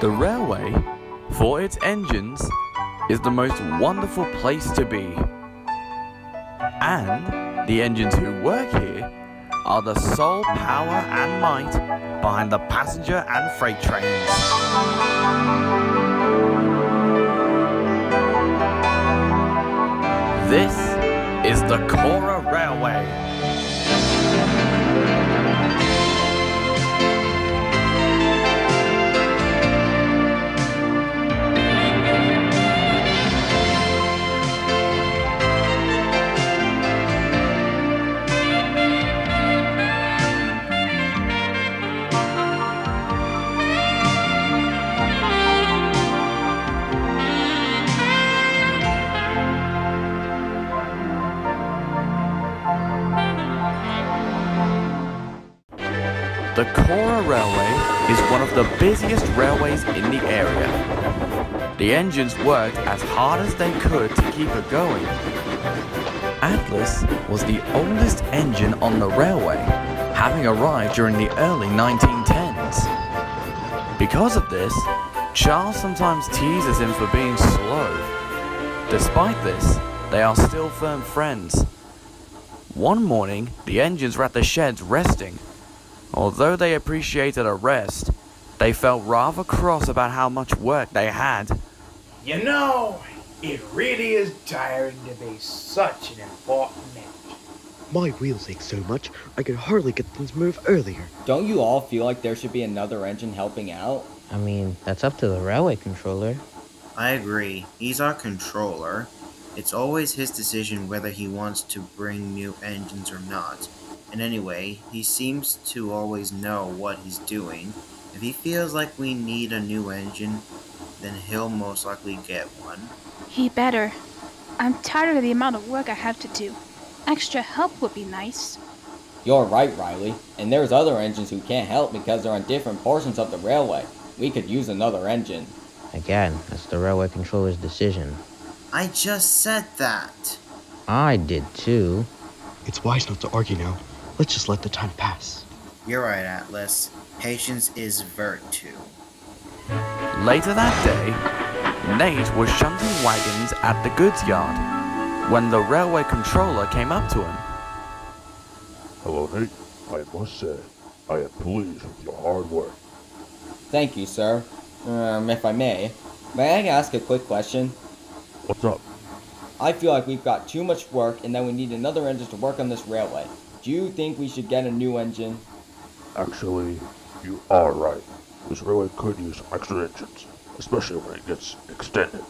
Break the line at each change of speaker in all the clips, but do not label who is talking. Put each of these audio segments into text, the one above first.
The railway, for its engines, is the most wonderful place to be. And the engines who work here are the sole power and might behind the passenger and freight trains. This is the Cora Railway. The Cora Railway is one of the busiest railways in the area. The engines worked as hard as they could to keep it going. Atlas was the oldest engine on the railway, having arrived during the early 1910s. Because of this, Charles sometimes teases him for being slow. Despite this, they are still firm friends. One morning, the engines were at the sheds resting. Although they appreciated a rest, they felt rather cross about how much work they had.
You know, it really is tiring to be such an important engine.
My wheels ache so much, I could hardly get them to move earlier.
Don't you all feel like there should be another engine helping out?
I mean, that's up to the railway controller.
I agree. He's our controller. It's always his decision whether he wants to bring new engines or not. And anyway, he seems to always know what he's doing. If he feels like we need a new engine, then he'll most likely get one.
He better. I'm tired of the amount of work I have to do. Extra help would be nice.
You're right, Riley. And there's other engines who can't help because they're on different portions of the railway. We could use another engine.
Again, that's the railway controller's decision.
I just said that.
I did too.
It's wise not to argue now. Let's just let the time pass.
You're right, Atlas. Patience is virtue.
Later that day, Nate was shunting wagons at the goods yard when the railway controller came up to him.
Hello, Nate. I must say, I am pleased with your hard work.
Thank you, sir. If I may I ask a quick question?
What's up?
I feel like we've got too much work and that we need another engine to work on this railway. Do you think we should get a new engine?
Actually, you are right. This railway could use some extra engines, especially when it gets extended.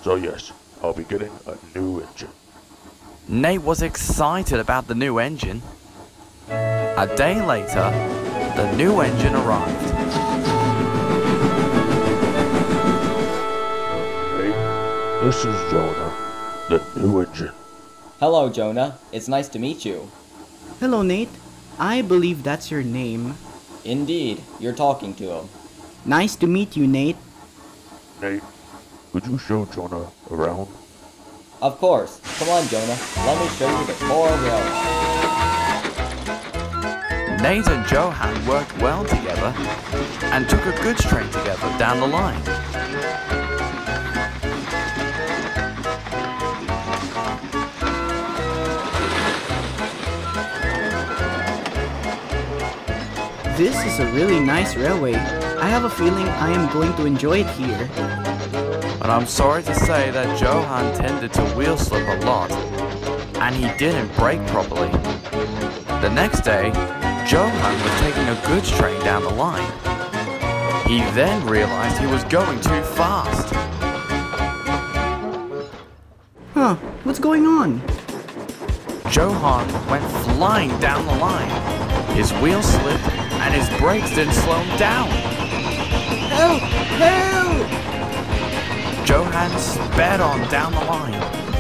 So yes, I'll be getting a new engine.
Nate was excited about the new engine. A day later, the new engine arrived.
Hey, this is Jonah, the new engine.
Hello, Jonah. It's nice to meet you.
Hello, Nate. I believe that's your name.
Indeed, you're talking to him.
Nice to meet you, Nate.
Nate, could you show Jonah around?
Of course. Come on, Jonah. Let me show you the Cora Railway.
Nate and Johan worked well together and took a goods train together down the line.
This is a really nice railway. I have a feeling I am going to enjoy it here.
But I'm sorry to say that Johan tended to wheel slip a lot, and he didn't brake properly. The next day, Johan was taking a goods train down the line. He then realized he was going too fast.
Huh, what's going on?
Johan went flying down the line. His wheel slipped and his brakes didn't slow him down.
Help! Help!
Johan sped on down the line.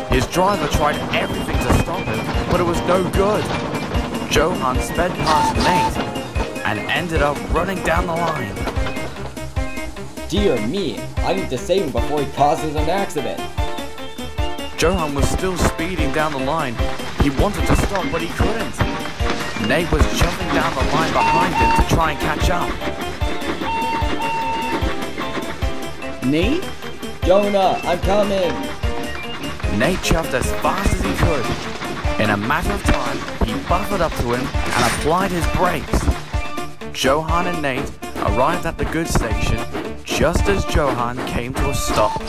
His driver tried everything to stop him, but it was no good. Johan sped past Nate and ended up running down the line.
Dear me, I need to save him before he causes an accident.
Johan was still speeding down the line. He wanted to stop, but he couldn't. Nate was jumping down the line behind him to try and catch up.
Nate?
Jonah, I'm coming!
Nate chuffed as fast as he could. In a matter of time, he buffered up to him and applied his brakes. Johan and Nate arrived at the goods station just as Johan came to a stop.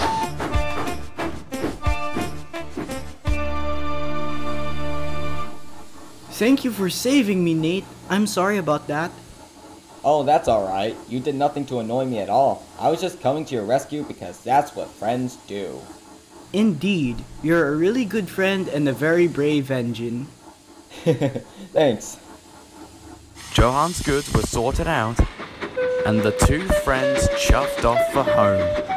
Thank you for saving me, Nate. I'm sorry about that.
Oh, that's alright. You did nothing to annoy me at all. I was just coming to your rescue because that's what friends do.
Indeed, you're a really good friend and a very brave engine.
Thanks.
Johan's goods were sorted out, and the two friends chuffed off for home.